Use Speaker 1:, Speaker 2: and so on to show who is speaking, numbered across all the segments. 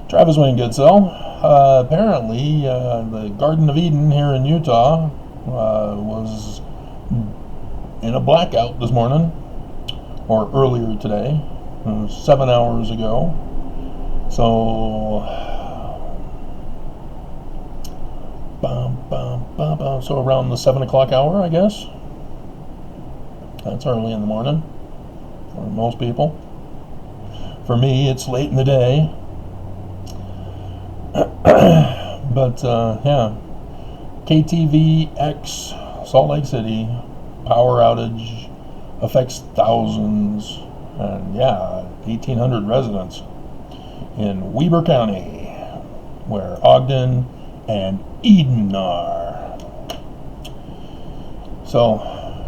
Speaker 1: Travis Wayne Goodsell. Apparently, the Garden of Eden here in Utah was in a blackout this morning, or earlier today, 7 hours ago. So, so around the 7 o'clock hour, I guess. That's early in the morning for most people. For me, it's late in the day. But yeah, KTVX Salt Lake City power outage affects thousands, and yeah, 1,800 residents in Weber County, where Ogden and Eden are. So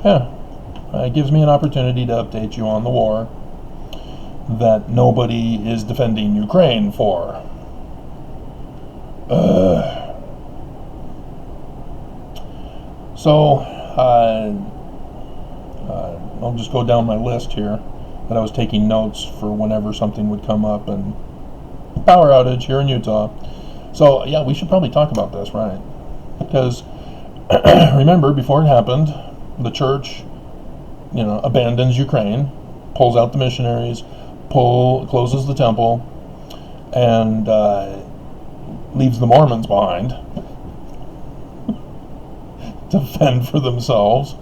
Speaker 1: yeah, it gives me an opportunity to update you on the war that nobody is defending Ukraine for. So I'll just go down my list here that I was taking notes for whenever something would come up, and power outage here in Utah. So yeah, we should probably talk about this, right? Because remember, before it happened, the church, abandons Ukraine, pulls out the missionaries, closes the temple, and leaves the Mormons behind to fend for themselves,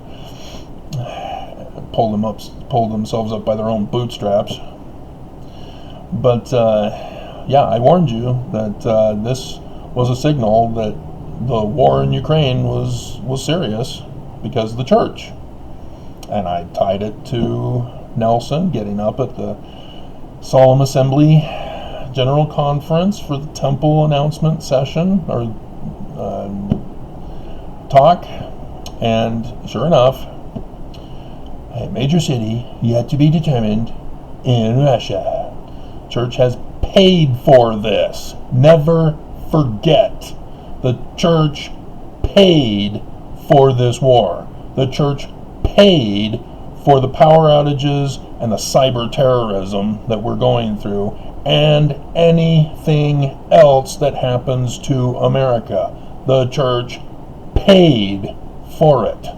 Speaker 1: pull themselves up by their own bootstraps. But yeah, I warned you that this was a signal that the war in Ukraine was serious because of the church, and I tied it to Nelson getting up at the Solemn Assembly General Conference for the Temple announcement session or talk, and sure enough, a major city yet to be determined in Russia. Church has paid for this. Never forget, the church paid for this war. The church paid for the power outages and the cyber terrorism that we're going through, and anything else that happens to America. The church paid for it.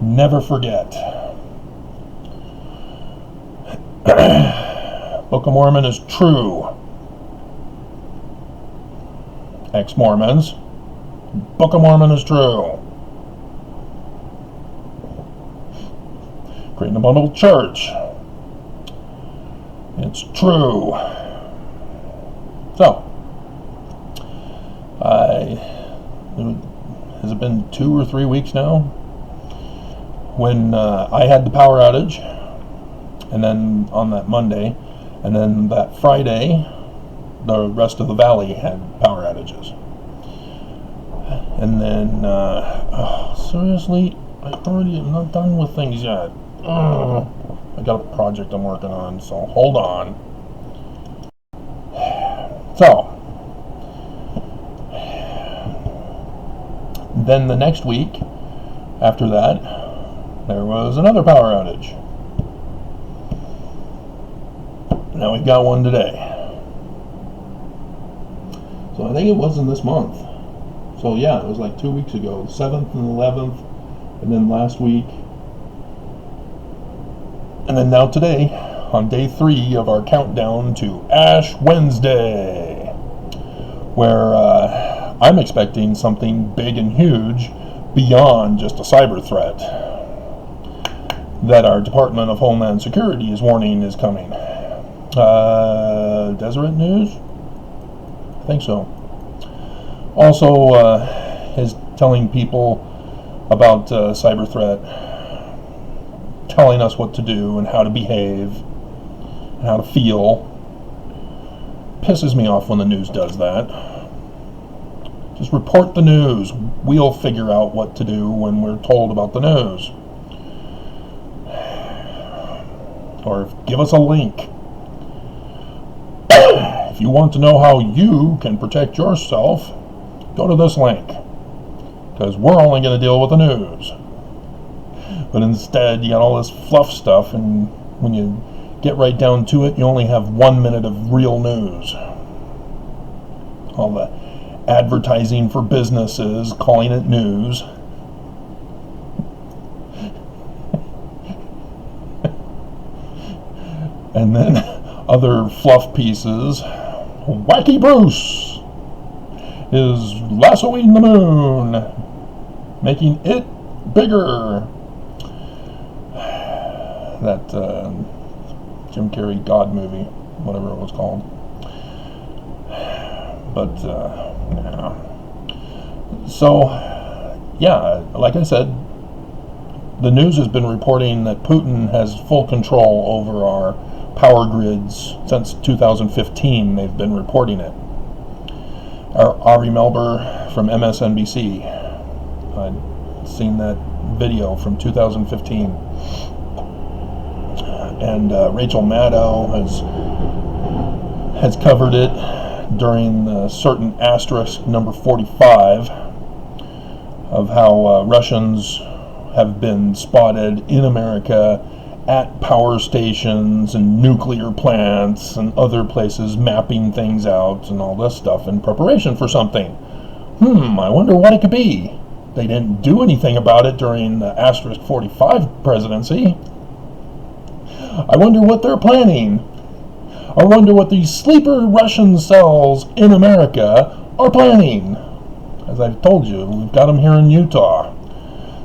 Speaker 1: Never forget. Book of Mormon is true. Ex-Mormons, Book of Mormon is true. Creating a bundled church, it's true. So, has it been 2 or 3 weeks now when I had the power outage, and then on that Monday, and then that Friday the rest of the valley had power outages. And then seriously, I already am not done with things yet. I got a project I'm working on, so hold on. So, then the next week after that, there was another power outage. Now we've got one today. So I think it was in this month. So yeah, it was like 2 weeks ago, the 7th and 11th, and then last week. And then now today, on day 3 of our countdown to Ash Wednesday, where I'm expecting something big and huge beyond just a cyber threat that our Department of Homeland Security is warning is coming. Deseret News? I think so. Also is telling people about cyber threat, telling us what to do and how to behave and how to feel. Pisses me off when the news does that. Just report the news. We'll figure out what to do when we're told about the news. Or give us a link. If you want to know how you can protect yourself, go to this link, because we're only going to deal with the news. But instead, you got all this fluff stuff, and when you get right down to it, you only have 1 minute of real news. all the advertising for businesses, calling it news. And then other fluff pieces. Wacky Bruce is lassoing the moon, making it bigger. That Jim Carrey God movie, whatever it was called. But yeah. So yeah, like I said, the news has been reporting that Putin has full control over our power grids since 2015. They've been reporting it. Ari Melber from MSNBC, I'd seen that video from 2015. And Rachel Maddow has covered it during the certain asterisk number 45 of how Russians have been spotted in America at power stations and nuclear plants and other places, mapping things out and all this stuff in preparation for something. I wonder what it could be. They didn't do anything about it during the asterisk 45 presidency. I wonder what they're planning. I wonder what these sleeper Russian cells in America are planning. As I've told you, we've got them here in Utah.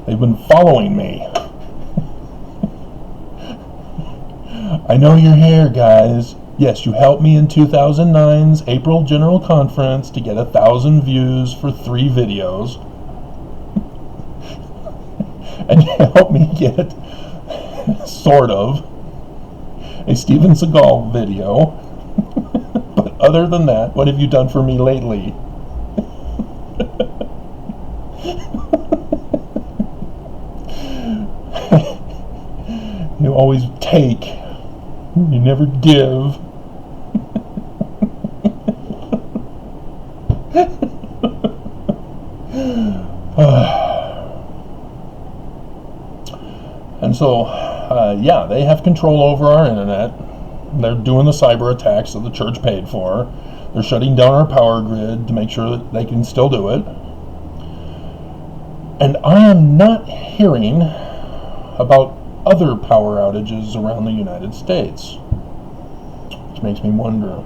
Speaker 1: They've been following me. I know you're here, guys. Yes, you helped me in 2009's April General Conference to get 1,000 views for 3 videos. And you helped me get, sort of, a Steven Seagal video. But other than that, what have you done for me lately? You always take, you never give. And so, yeah, they have control over our internet. They're doing the cyber attacks that the church paid for. They're shutting down our power grid to make sure that they can still do it. And I am not hearing about other power outages around the United States, which makes me wonder.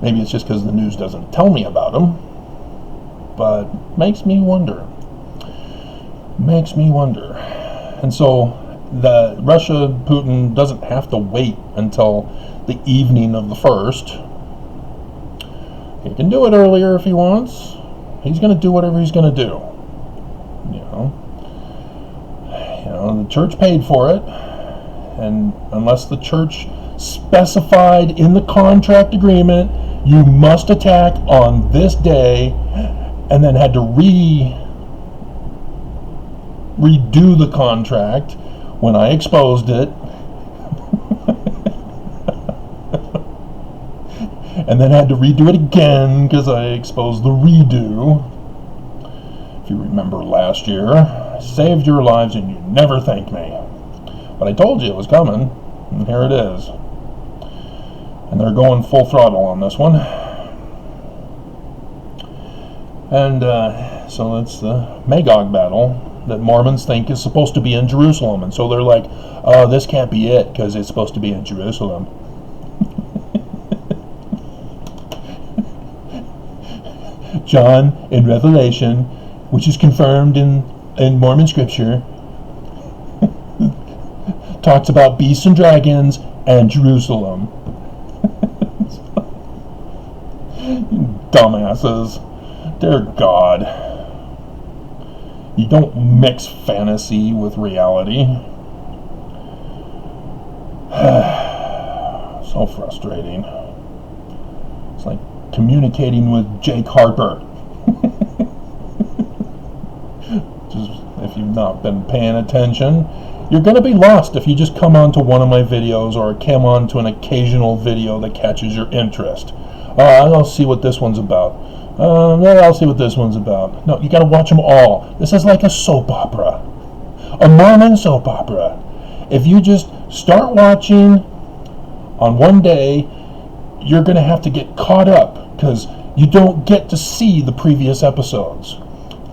Speaker 1: Maybe it's just because the news doesn't tell me about them, but makes me wonder. Makes me wonder. And so Russia, Putin, doesn't have to wait until the evening of the 1st. He can do it earlier if he wants. He's going to do whatever he's going to do. You know, the church paid for it, and unless the church specified in the contract agreement, you must attack on this day, and then had to redo the contract when I exposed it, and then had to redo it again because I exposed the redo. If you remember last year, I saved your lives and you never thanked me. But I told you it was coming, and here it is. And they're going full throttle on this one. And so it's the Magog battle that Mormons think is supposed to be in Jerusalem. And so they're like, oh, this can't be it because it's supposed to be in Jerusalem. John, in Revelation, which is confirmed in Mormon scripture, talks about beasts and dragons and Jerusalem. Dumbasses. Dear God. You don't mix fantasy with reality. So frustrating. It's like communicating with Jake Harper. Just, if you've not been paying attention, you're going to be lost if you just come onto one of my videos or come onto an occasional video that catches your interest. I'll see what this one's about. I'll see what this one's about. No, you got to watch them all. This is like a soap opera, a Mormon soap opera. If you just start watching on one day you're going to have to get caught up because you don't get to see the previous episodes.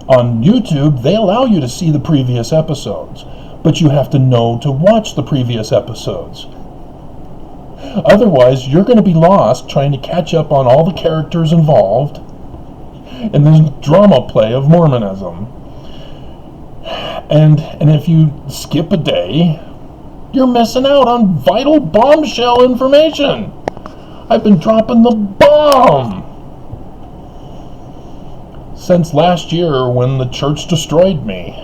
Speaker 1: On YouTube, they allow you to see the previous episodes, but you have to know to watch the previous episodes. Otherwise, you're going to be lost trying to catch up on all the characters involved in this drama play of Mormonism. And if you skip a day, you're missing out on vital bombshell information. I've been dropping the bomb since last year when the church destroyed me.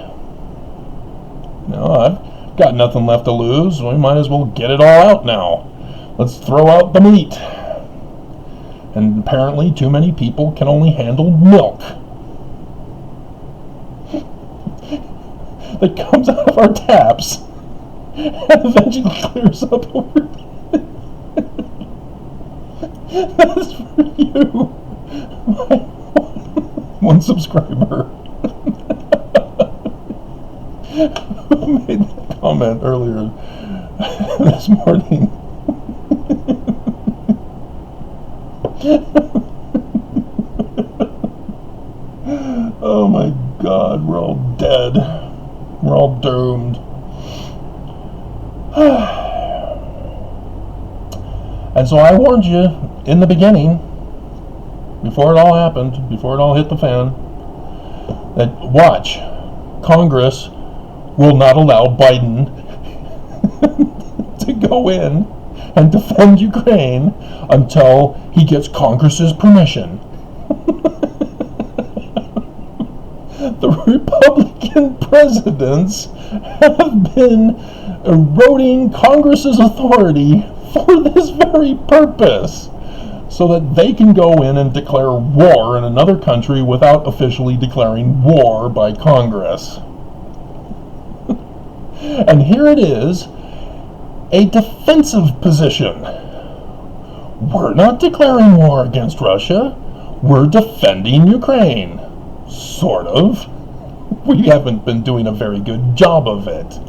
Speaker 1: I've got nothing left to lose. We might as well get it all out now. Let's throw out the meat. And apparently too many people can only handle milk that comes out of our taps and eventually clears up over. That's for you, my one subscriber who made that comment earlier this morning. Oh my God, we're all dead. We're all doomed. And so I warned you in the beginning, before it all happened, before it all hit the fan, that watch, Congress will not allow Biden to go in and defend Ukraine until he gets Congress's permission. The Republican presidents have been eroding Congress's authority for this very purpose, so that they can go in and declare war in another country without officially declaring war by Congress. And here it is, a defensive position. We're not declaring war against Russia. We're defending Ukraine. Sort of. We haven't been doing a very good job of it.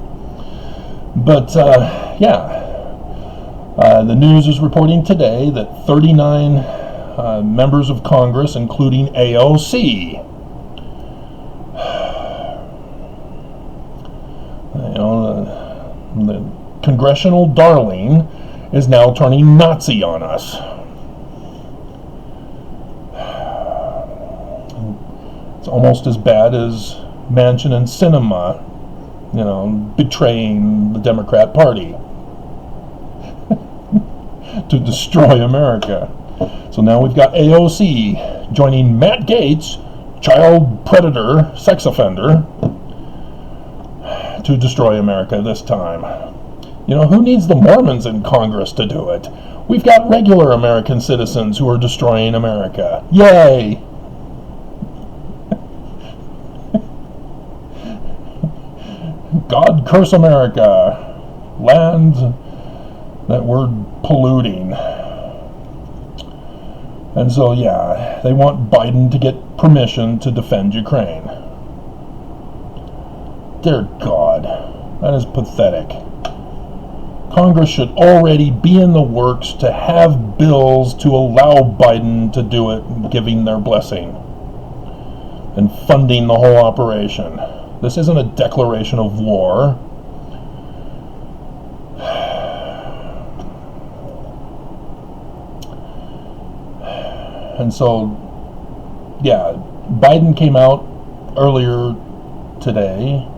Speaker 1: But, the news is reporting today that 39 members of Congress, including AOC, the congressional darling, is now turning Nazi on us. It's almost as bad as Manchin and Sinema, betraying the Democrat Party to destroy America. So now we've got AOC joining Matt Gaetz, child predator, sex offender, to destroy America this time. Who needs the Mormons in Congress to do it? We've got regular American citizens who are destroying America. Yay! God curse America. Land that we're polluting. And so, they want Biden to get permission to defend Ukraine. Dear God, that is pathetic. Congress should already be in the works to have bills to allow Biden to do it, giving their blessing and funding the whole operation. This isn't a declaration of war. And so, Biden came out earlier today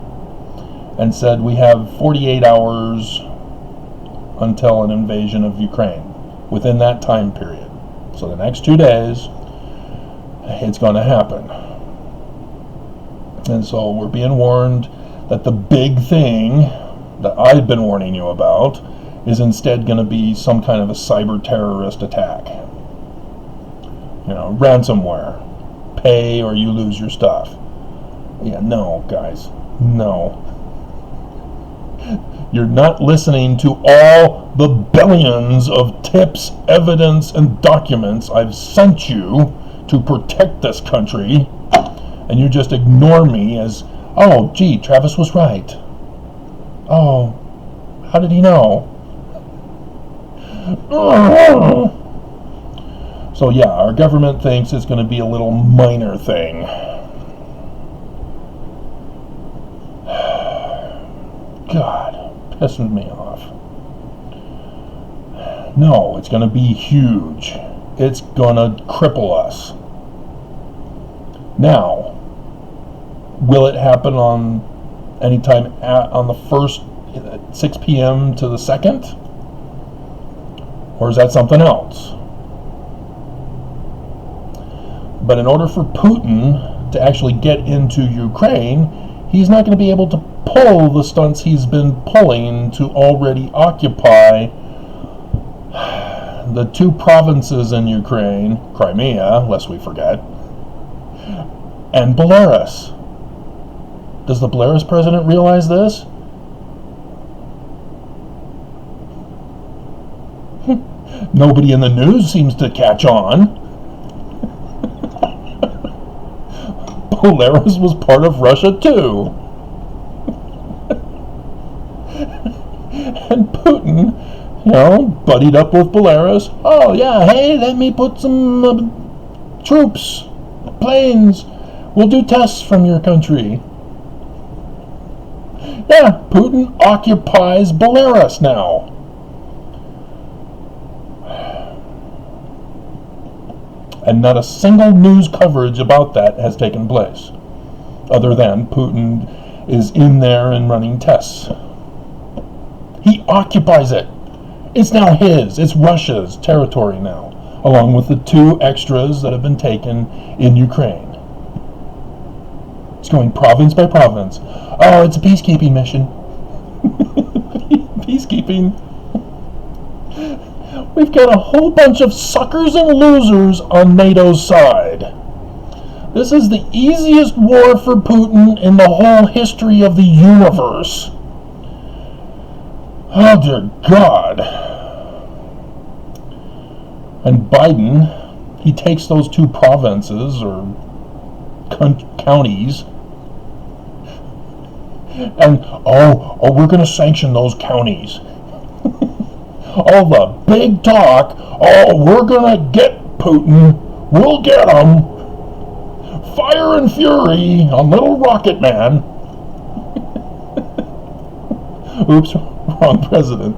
Speaker 1: and said we have 48 hours until an invasion of Ukraine within that time period. So the next 2 days, it's going to happen. And so we're being warned that the big thing that I've been warning you about is instead going to be some kind of a cyber terrorist attack. Ransomware. Pay or you lose your stuff. No, guys. No. You're not listening to all the billions of tips, evidence, and documents I've sent you to protect this country, and you just ignore me as, oh, gee, Travis was right. Oh, how did he know? So yeah, our government thinks it's going to be a little minor thing. God, pissing me off. No, it's going to be huge. It's going to cripple us. Now, will it happen on anytime on the first 6 p.m. to the 2nd? Or is that something else? But in order for Putin to actually get into Ukraine, he's not going to be able to pull the stunts he's been pulling to already occupy the 2 provinces in Ukraine, Crimea, lest we forget, and Belarus. Does the Belarus president realize this? Nobody in the news seems to catch on. Belarus was part of Russia too. And Putin, buddied up with Belarus. Oh yeah, hey, let me put some troops, planes. We'll do tests from your country. Yeah, Putin occupies Belarus now. And not a single news coverage about that has taken place, other than Putin is in there and running tests. He occupies it. It's now his. It's Russia's territory now, along with the 2 extras that have been taken in Ukraine. It's going province by province. Oh, it's a peacekeeping mission. Peacekeeping. We've got a whole bunch of suckers and losers on NATO's side. This is the easiest war for Putin in the whole history of the universe. Oh, dear God. And Biden, he takes those 2 provinces, or counties, and, we're going to sanction those counties. All the big talk, we're gonna get Putin, we'll get him, fire and fury on Little Rocket Man. Oops, wrong president.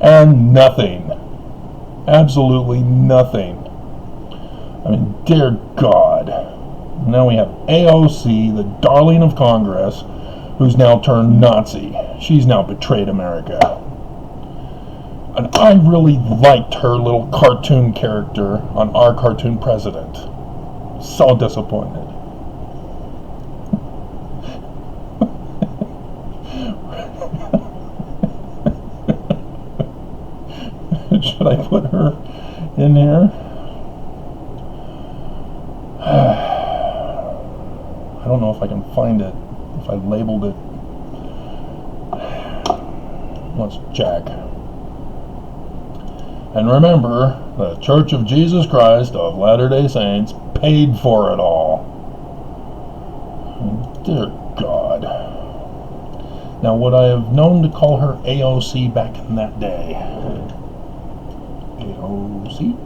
Speaker 1: And nothing, absolutely nothing. I mean, dear God. Now we have AOC, the darling of Congress, who's now turned Nazi. She's now betrayed America. And I really liked her little cartoon character on Our Cartoon President. So disappointed. Should I put her in here? I don't know if I can find it, if I labeled it. Let's check. And remember, the Church of Jesus Christ of Latter-day Saints paid for it all. Dear God. Now, would I have known to call her AOC back in that day? AOC?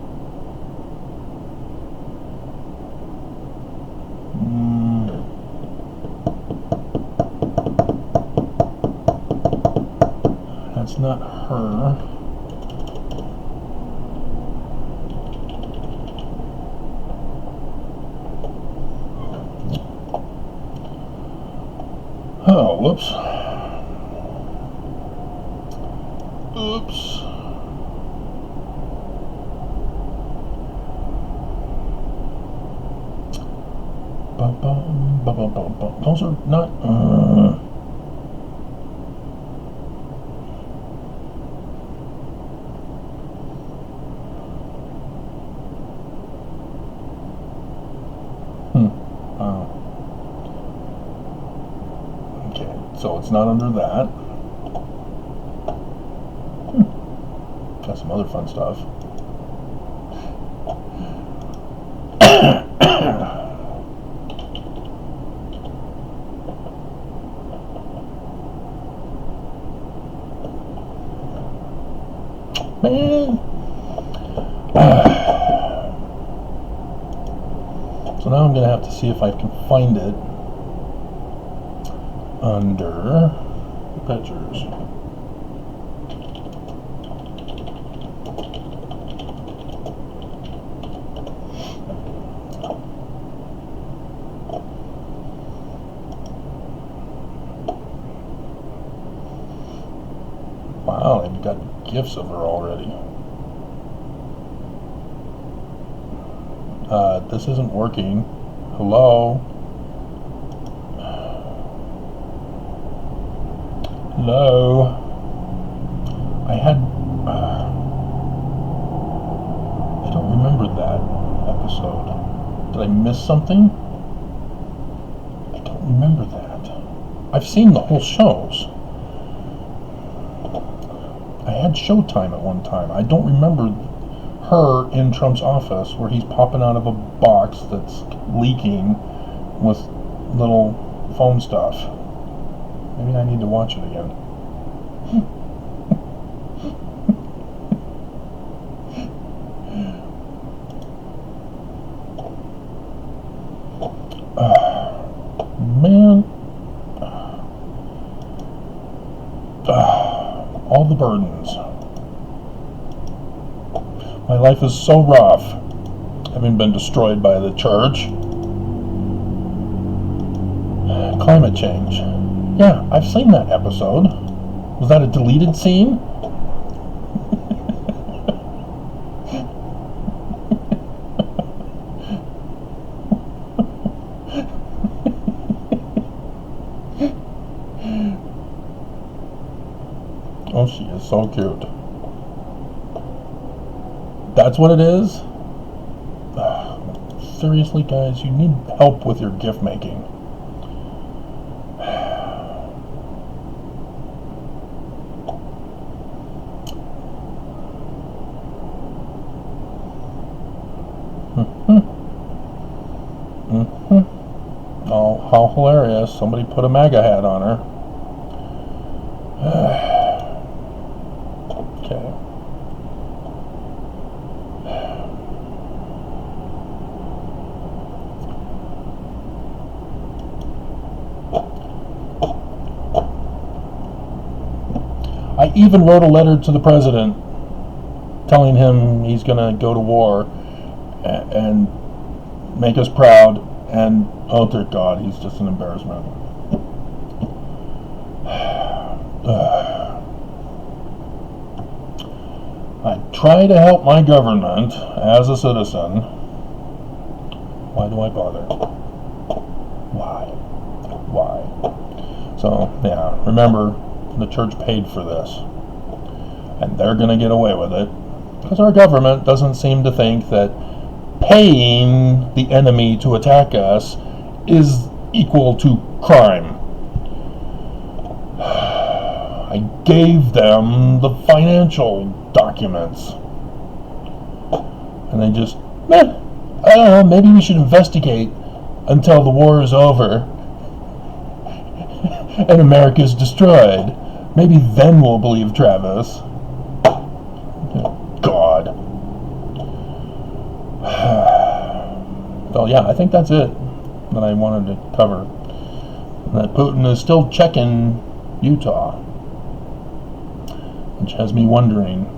Speaker 1: That's not her. Oh, whoops. Oops. Those are not. Okay, so it's not under that. Got some other fun stuff. Man. So now I'm going to have to see if I can find it under pictures. Wow, they've got gifs of her already. This isn't working. Hello? Hello? I don't remember that episode. Did I miss something? I don't remember that. I've seen the whole shows. I had Showtime at one time. I don't remember her in Trump's office where he's popping out of a box that's leaking with little foam stuff. Maybe I need to watch it again. Man. All the burdens. My life is so rough, having been destroyed by the church. Climate change. Yeah, I've seen that episode. Was that a deleted scene? Oh, she is so cute. That's what it is? Seriously, guys, you need help with your gift making. Oh, how hilarious. Somebody put a MAGA hat on her. Okay. I even wrote a letter to the president telling him he's going to go to war and make us proud, and oh dear God, he's just an embarrassment. I try to help my government as a citizen. Why do I bother? Why? So, yeah, remember, the church paid for this, and they're going to get away with it because our government doesn't seem to think that paying the enemy to attack us is equal to crime. I gave them the financial documents, and they just, I don't know, maybe we should investigate until the war is over and America is destroyed. Maybe then we'll believe Travis. God. So yeah, I think that's it that I wanted to cover. That Putin is still checking Utah, which has me wondering,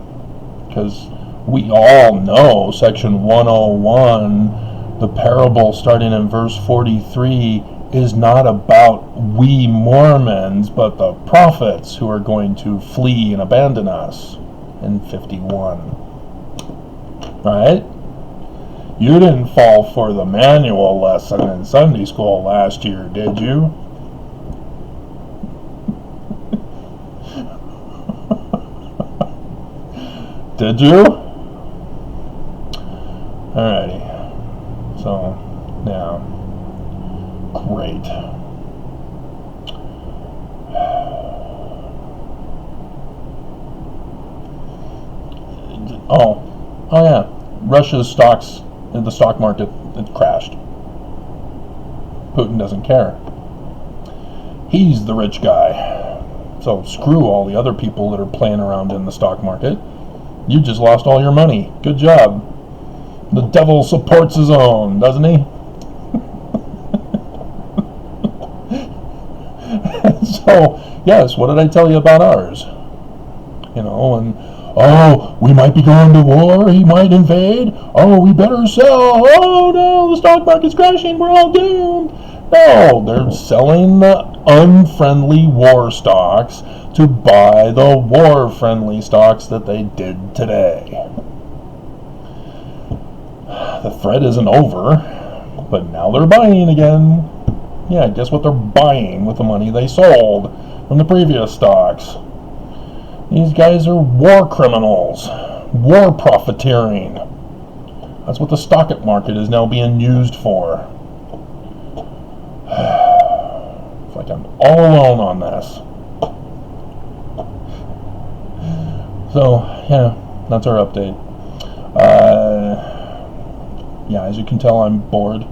Speaker 1: because we all know Section 101, the parable starting in verse 43, is not about we Mormons, but the prophets who are going to flee and abandon us in 51. Right? You didn't fall for the manual lesson in Sunday school last year, did you? Did you? Alrighty. So, now, great. Oh yeah. Russia's stocks, the stock market, it crashed. Putin doesn't care. He's the rich guy. So screw all the other people that are playing around in the stock market. You just lost all your money. Good job. The devil supports his own, doesn't he? So, yes, what did I tell you about ours? You know, and, oh, we might be going to war, he might invade, oh, we better sell, oh no, the stock market's crashing, we're all doomed. No, they're selling the unfriendly war stocks to buy the war-friendly stocks that they did today. The threat isn't over, but now they're buying again. Yeah, guess what they're buying with the money they sold from the previous stocks? These guys are war criminals, war profiteering. That's what the stock market is now being used for. It's like I'm all alone on this. So, yeah, that's our update. Yeah, as you can tell, I'm bored.